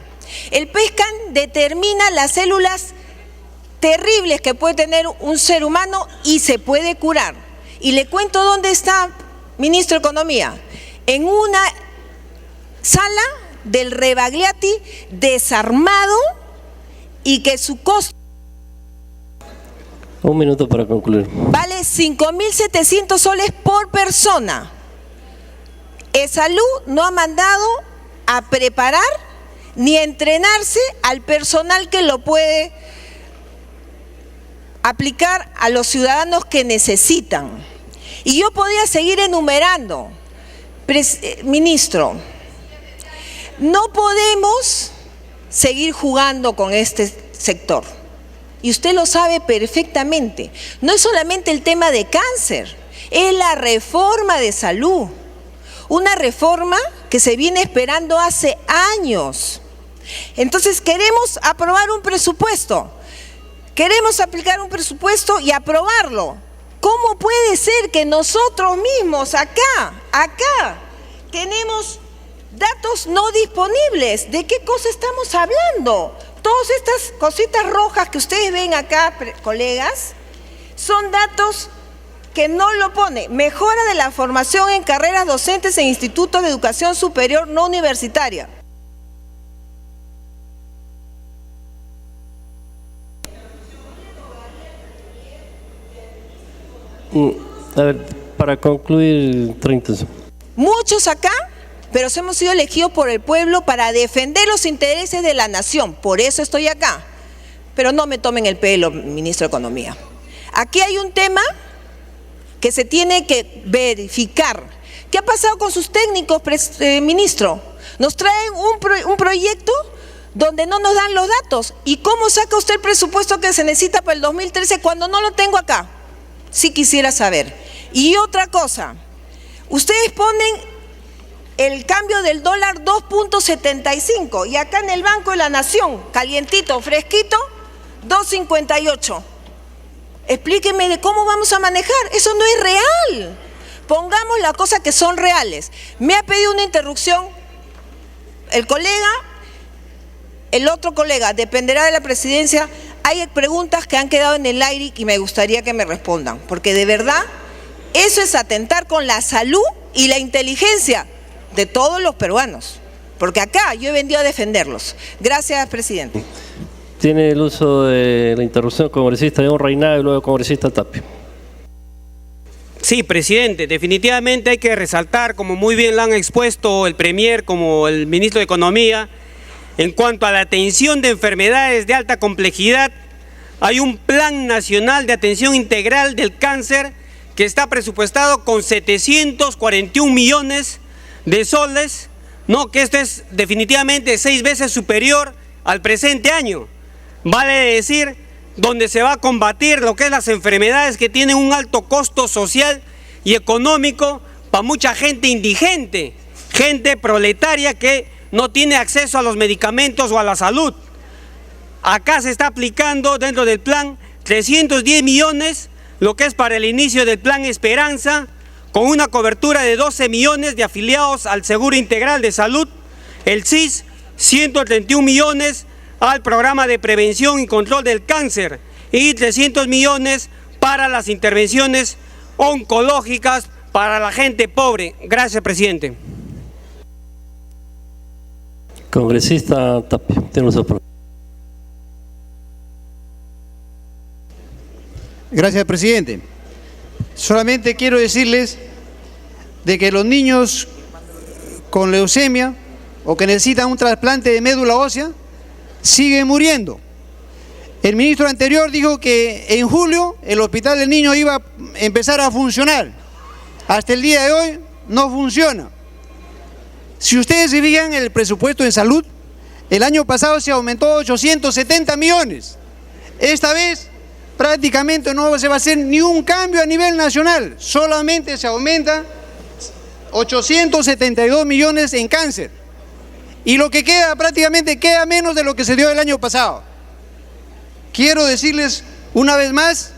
El PET-scan determina las células terribles que puede tener un ser humano y se puede curar. Y le cuento dónde está, ministro de Economía, en una sala del Rebagliati desarmado y que su costo... Un minuto para concluir. Vale 5.700 soles por persona. Salud no ha mandado a preparar ni a entrenarse al personal que lo puede aplicar a los ciudadanos que necesitan. Y yo podría seguir enumerando. Ministro, no podemos seguir jugando con este sector. Y usted lo sabe perfectamente. No es solamente el tema de cáncer, es la reforma de salud. Una reforma que se viene esperando hace años. Entonces queremos aprobar un presupuesto. Queremos aplicar un presupuesto y aprobarlo. ¿Cómo puede ser que nosotros mismos acá, tenemos datos no disponibles? ¿De qué cosa estamos hablando? Todas estas cositas rojas que ustedes ven acá, colegas, son datos que no lo pone. Mejora de la formación en carreras docentes en institutos de educación superior no universitaria. A ver, para concluir, 30 segundos. Muchos acá, pero hemos sido elegidos por el pueblo para defender los intereses de la nación. Por eso estoy acá. Pero no me tomen el pelo, ministro de Economía. Aquí hay un tema que se tiene que verificar. ¿Qué ha pasado con sus técnicos, ministro? Nos traen un proyecto donde no nos dan los datos. ¿Y cómo saca usted el presupuesto que se necesita para el 2013 cuando no lo tengo acá? Sí quisiera saber. Y otra cosa, ustedes ponen el cambio del dólar 2.75 y acá en el Banco de la Nación, calientito, fresquito, 2.58. Explíqueme de cómo vamos a manejar. Eso no es real. Pongamos las cosas que son reales. Me ha pedido una interrupción el colega, el otro colega, dependerá de la presidencia. Hay preguntas que han quedado en el aire y me gustaría que me respondan, porque de verdad eso es atentar con la salud y la inteligencia de todos los peruanos, porque acá yo he venido a defenderlos. Gracias, presidente. Tiene el uso de la interrupción congresista León Reinado y luego congresista Tapia. Sí, presidente, definitivamente hay que resaltar, como muy bien lo han expuesto el Premier como el ministro de Economía, en cuanto a la atención de enfermedades de alta complejidad, hay un plan nacional de atención integral del cáncer que está presupuestado con 741 millones de soles, no, que esto es definitivamente 6 veces superior al presente año. Vale decir, donde se va a combatir lo que es las enfermedades que tienen un alto costo social y económico para mucha gente indigente, gente proletaria que no tiene acceso a los medicamentos o a la salud. Acá se está aplicando dentro del plan 310 millones, lo que es para el inicio del plan Esperanza, con una cobertura de 12 millones de afiliados al Seguro Integral de Salud, el SIS, 131 millones al programa de prevención y control del cáncer y 300 millones para las intervenciones oncológicas para la gente pobre. Gracias, presidente. Congresista Tapia, tiene uso por... Gracias, presidente. Solamente quiero decirles de que los niños con leucemia o que necesitan un trasplante de médula ósea siguen muriendo. El ministro anterior dijo que en julio el Hospital del Niño iba a empezar a funcionar. Hasta el día de hoy no funciona. Si ustedes se fijan en el presupuesto en salud, el año pasado se aumentó 870 millones. Esta vez prácticamente no se va a hacer ni un cambio a nivel nacional, solamente se aumenta 872 millones en cáncer. Y lo que queda prácticamente queda menos de lo que se dio el año pasado. Quiero decirles una vez más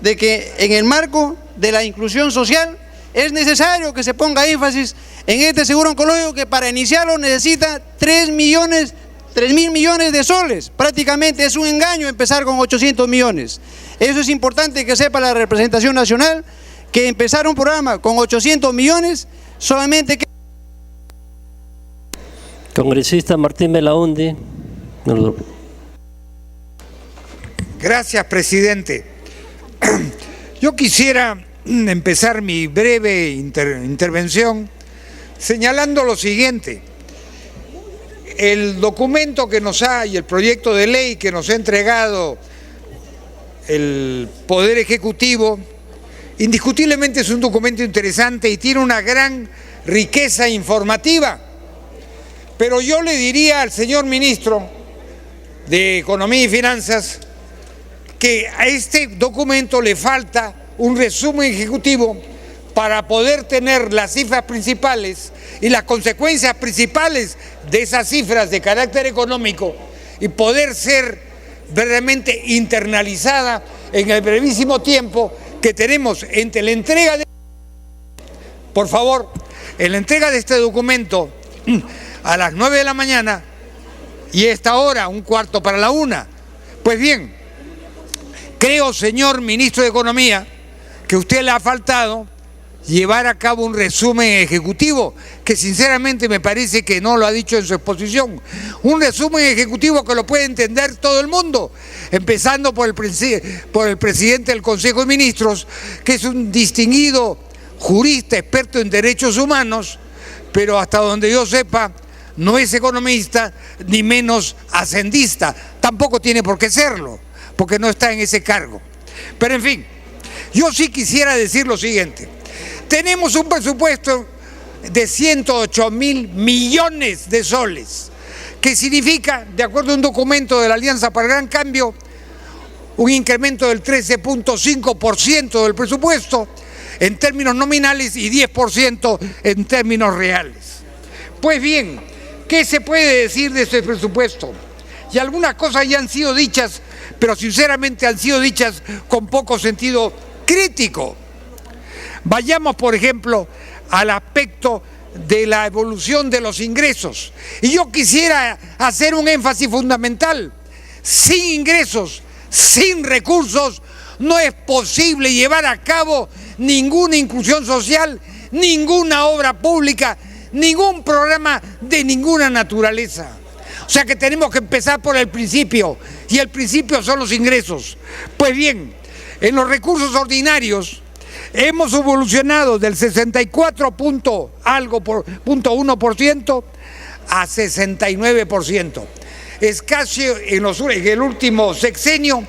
de que en el marco de la inclusión social es necesario que se ponga énfasis en este seguro oncológico que para iniciarlo necesita 3.000 millones de soles. Prácticamente es un engaño empezar con 800 millones. Eso es importante que sepa la representación nacional, que empezar un programa con 800 millones solamente que... Congresista Martín Belaúnde. Gracias, presidente. Yo quisiera empezar mi breve intervención señalando lo siguiente. El documento que nos ha y el proyecto de ley que nos ha entregado el Poder Ejecutivo, indiscutiblemente es un documento interesante y tiene una gran riqueza informativa. Pero yo le diría al señor ministro de Economía y Finanzas que a este documento le falta un resumen ejecutivo para poder tener las cifras principales y las consecuencias principales de esas cifras de carácter económico y poder ser verdaderamente internalizada en el brevísimo tiempo que tenemos entre la entrega de... Por favor, en la entrega de este documento a las 9 de la mañana y esta hora, 1:45. Pues bien, creo, señor ministro de Economía, que a usted le ha faltado llevar a cabo un resumen ejecutivo, que sinceramente me parece que no lo ha dicho en su exposición. Un resumen ejecutivo que lo puede entender todo el mundo, empezando por el presidente del Consejo de Ministros, que es un distinguido jurista, experto en derechos humanos, pero hasta donde yo sepa, no es economista, ni menos hacendista. Tampoco tiene por qué serlo, porque no está en ese cargo. Pero en fin, yo sí quisiera decir lo siguiente. Tenemos un presupuesto de 108.000 millones de soles, que significa, de acuerdo a un documento de la Alianza para el Gran Cambio, un incremento del 13.5% del presupuesto en términos nominales y 10% en términos reales. Pues bien, ¿qué se puede decir de este presupuesto? Y algunas cosas ya han sido dichas, pero sinceramente han sido dichas con poco sentido crítico. Vayamos, por ejemplo, al aspecto de la evolución de los ingresos. Y yo quisiera hacer un énfasis fundamental. Sin ingresos, sin recursos, no es posible llevar a cabo ninguna inclusión social, ninguna obra pública, ningún programa de ninguna naturaleza. O sea que tenemos que empezar por el principio, y el principio son los ingresos. Pues bien, en los recursos ordinarios hemos evolucionado del 64.1% a 69%. Es casi en el último sexenio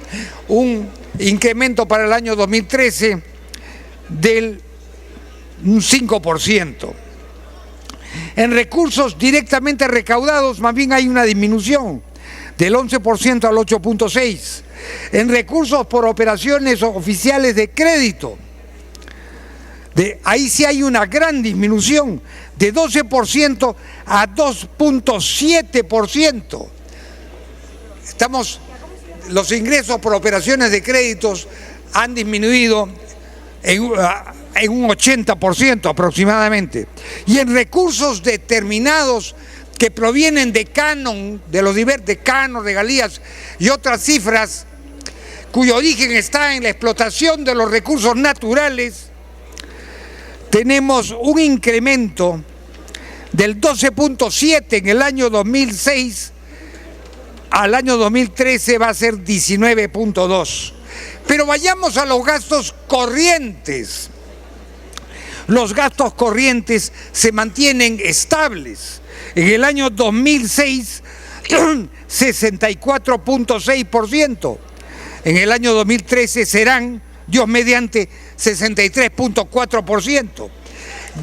un incremento para el año 2013 del 5%. En recursos directamente recaudados, más bien hay una disminución del 11% al 8.6%. En recursos por operaciones oficiales de crédito, ahí sí hay una gran disminución, de 12% a 2.7%. Los ingresos por operaciones de créditos han disminuido en un 80% aproximadamente. Y en recursos determinados que provienen de canon, de canon, regalías y otras cifras, cuyo origen está en la explotación de los recursos naturales, tenemos un incremento del 12.7 en el año 2006, al año 2013 va a ser 19.2. Pero vayamos a los gastos corrientes. Los gastos corrientes se mantienen estables. En el año 2006, 64.6%. En el año 2013 serán, Dios mediante, 63.4%.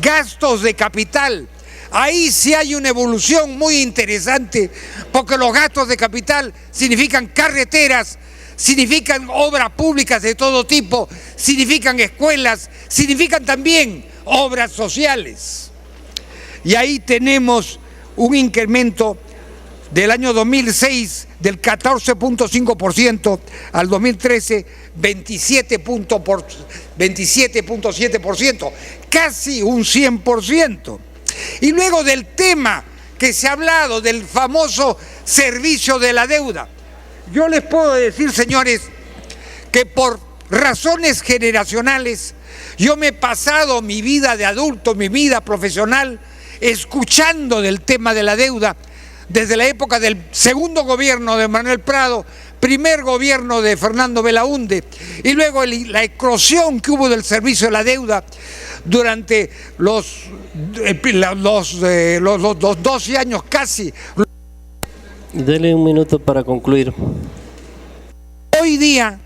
Gastos de capital. Ahí sí hay una evolución muy interesante, porque los gastos de capital significan carreteras, significan obras públicas de todo tipo, significan escuelas, significan también obras sociales. Y ahí tenemos un incremento del año 2006 del 14.5% al 2013 27.7%, casi un 100%. Y luego del tema que se ha hablado, del famoso servicio de la deuda, yo les puedo decir, señores, que por razones generacionales yo me he pasado mi vida de adulto, mi vida profesional, escuchando del tema de la deuda desde la época del segundo gobierno de Manuel Prado, primer gobierno de Fernando Belaúnde, y luego la eclosión que hubo del servicio de la deuda durante los 12 años casi. Dele un minuto para concluir. Hoy día,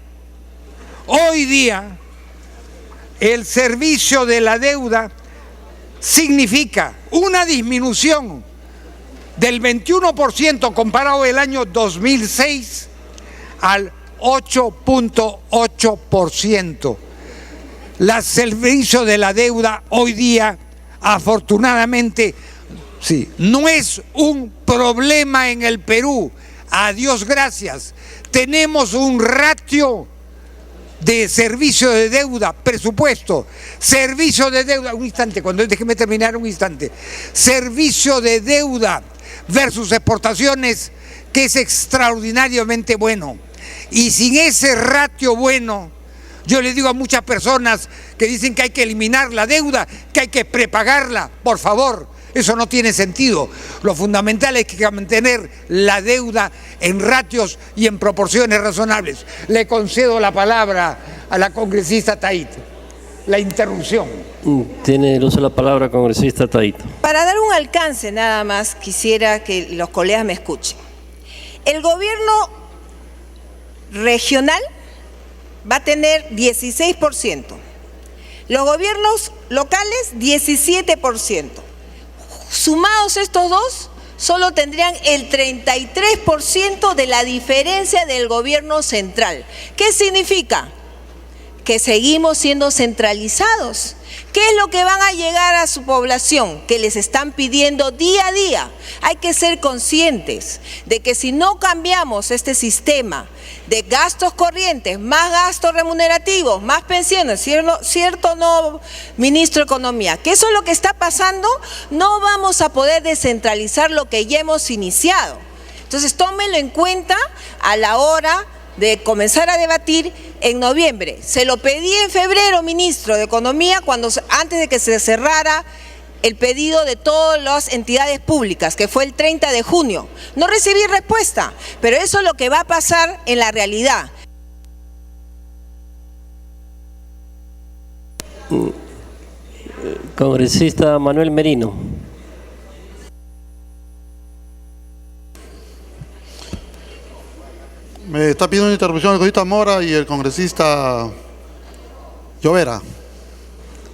el servicio de la deuda significa una disminución del 21% comparado el año 2006 al 8.8%. El servicio de la deuda hoy día, afortunadamente, sí, no es un problema en el Perú. A Dios gracias. Tenemos un ratio de servicio de deuda, presupuesto, servicio de deuda, un instante, déjeme terminar un instante, servicio de deuda versus exportaciones, que es extraordinariamente bueno. Y sin ese ratio bueno, yo le digo a muchas personas que dicen que hay que eliminar la deuda, que hay que prepagarla, por favor, eso no tiene sentido. Lo fundamental es que mantener la deuda en ratios y en proporciones razonables. Le concedo la palabra a la congresista Tait. La interrupción. Tiene el uso de la palabra, congresista Tait. Para dar un alcance nada más, quisiera que los colegas me escuchen. El gobierno regional va a tener 16%. Los gobiernos locales, 17%. Sumados estos dos, solo tendrían el 33% de la diferencia del gobierno central. ¿Qué significa? Que seguimos siendo centralizados. ¿Qué es lo que van a llegar a su población? Que les están pidiendo día a día. Hay que ser conscientes de que si no cambiamos este sistema de gastos corrientes, más gastos remunerativos, más pensiones, ¿cierto o no, ministro de Economía? Que eso es lo que está pasando, no vamos a poder descentralizar lo que ya hemos iniciado. Entonces tómenlo en cuenta a la hora de comenzar a debatir en noviembre. Se lo pedí en febrero, ministro de Economía, antes de que se cerrara el pedido de todas las entidades públicas, que fue el 30 de junio. No recibí respuesta, pero eso es lo que va a pasar en la realidad. Congresista Manuel Merino. Me está pidiendo una interrupción el congresista Mora y el congresista Llovera.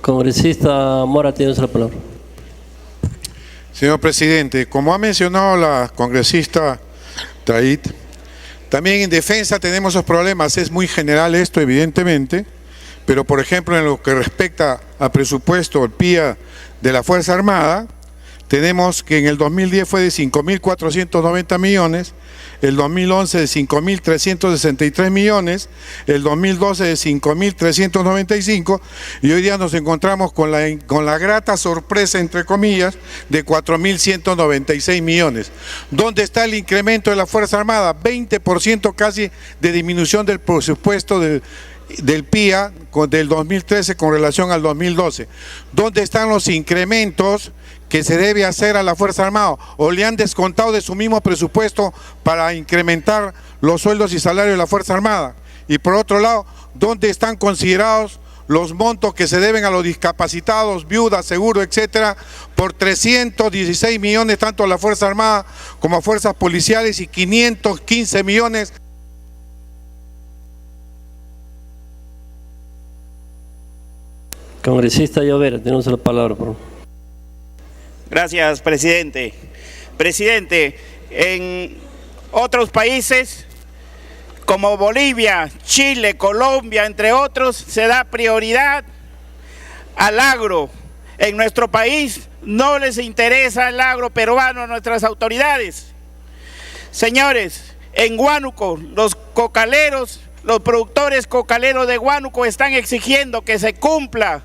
Congresista Mora, tiene la palabra. Señor presidente, como ha mencionado la congresista Tait, también en defensa tenemos esos problemas. Es muy general esto, evidentemente, pero por ejemplo en lo que respecta al presupuesto, el PIA de la Fuerza Armada, tenemos que en el 2010 fue de 5.490 millones, el 2011 de 5.363 millones, el 2012 de 5.395 y hoy día nos encontramos con la grata sorpresa, entre comillas, de 4.196 millones. ¿Dónde está el incremento de la Fuerza Armada? 20% casi de disminución del presupuesto del PIA del 2013 con relación al 2012. ¿Dónde están los incrementos que se debe hacer a la Fuerza Armada? ¿O le han descontado de su mismo presupuesto para incrementar los sueldos y salarios de la Fuerza Armada? Y por otro lado, ¿dónde están considerados los montos que se deben a los discapacitados, viudas, seguro, etcétera, por 316 millones tanto a la Fuerza Armada como a fuerzas policiales y 515 millones? Congresista Llovera, tenemos la palabra, por favor. Gracias, presidente. Presidente, en otros países como Bolivia, Chile, Colombia, entre otros, se da prioridad al agro. En nuestro país no les interesa el agro peruano a nuestras autoridades. Señores, en Huánuco, los cocaleros, los productores cocaleros de Huánuco están exigiendo que se cumpla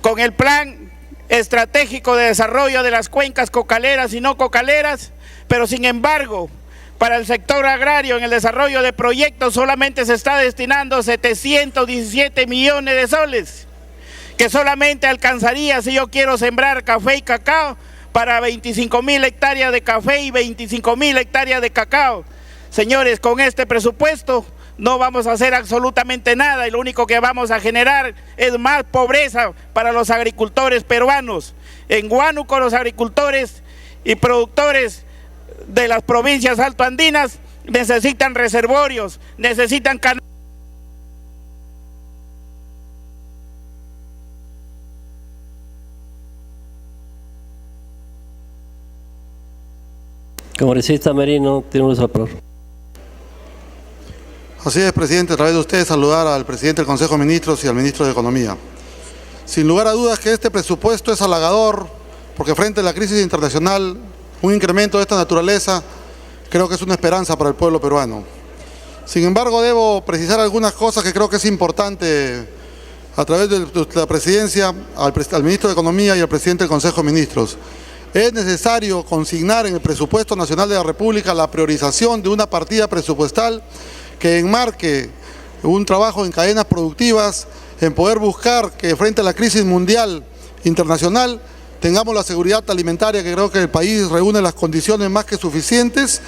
con el plan estratégico de desarrollo de las cuencas cocaleras y no cocaleras, pero sin embargo, para el sector agrario en el desarrollo de proyectos solamente se está destinando 717 millones de soles, que solamente alcanzaría si yo quiero sembrar café y cacao para 25.000 hectáreas de café y 25.000 hectáreas de cacao. Señores, con este presupuesto no vamos a hacer absolutamente nada y lo único que vamos a generar es más pobreza para los agricultores peruanos. En Huánuco los agricultores y productores de las provincias altoandinas necesitan reservorios, necesitan canales. Congresista Merino, tiene uso de la palabra. Así es, presidente, a través de usted saludar al presidente del Consejo de Ministros y al ministro de Economía. Sin lugar a dudas que este presupuesto es halagador, porque frente a la crisis internacional, un incremento de esta naturaleza creo que es una esperanza para el pueblo peruano. Sin embargo, debo precisar algunas cosas que creo que es importante a través de la presidencia, al ministro de Economía y al presidente del Consejo de Ministros. Es necesario consignar en el presupuesto nacional de la República la priorización de una partida presupuestal que enmarque un trabajo en cadenas productivas, en poder buscar que frente a la crisis mundial internacional tengamos la seguridad alimentaria, que creo que el país reúne las condiciones más que suficientes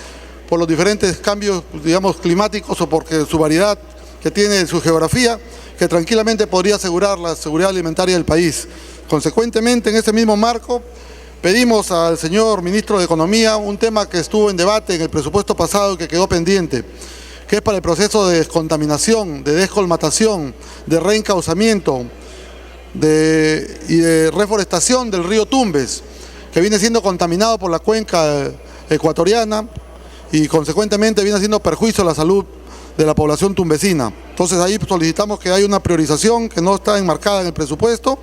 por los diferentes cambios, digamos, climáticos o porque su variedad que tiene su geografía, que tranquilamente podría asegurar la seguridad alimentaria del país. Consecuentemente, en ese mismo marco, pedimos al señor ministro de Economía un tema que estuvo en debate en el presupuesto pasado y que quedó pendiente, que es para el proceso de descontaminación, de descolmatación, de reencauzamiento y de reforestación del río Tumbes, que viene siendo contaminado por la cuenca ecuatoriana y consecuentemente viene haciendo perjuicio a la salud de la población tumbesina. Entonces ahí solicitamos que haya una priorización que no está enmarcada en el presupuesto.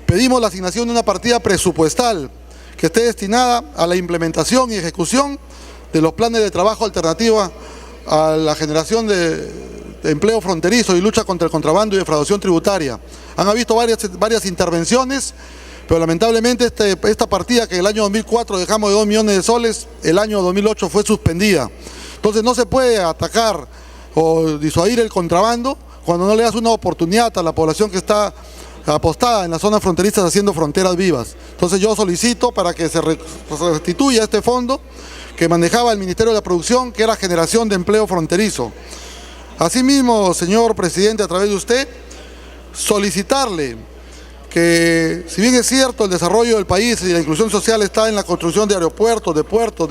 Pedimos la asignación de una partida presupuestal que esté destinada a la implementación y ejecución de los planes de trabajo alternativa a la generación de empleo fronterizo y lucha contra el contrabando y defraudación tributaria. Han habido varias intervenciones, pero lamentablemente esta partida que en el año 2004 dejamos de 2 millones de soles, el año 2008 fue suspendida. Entonces no se puede atacar o disuadir el contrabando cuando no le das una oportunidad a la población que está apostada en las zonas fronterizas haciendo fronteras vivas. Entonces yo solicito para que se restituya este fondo que manejaba el Ministerio de la Producción, que era generación de empleo fronterizo. Asimismo, señor presidente, a través de usted, solicitarle que, si bien es cierto, el desarrollo del país y la inclusión social está en la construcción de aeropuertos, de puertos,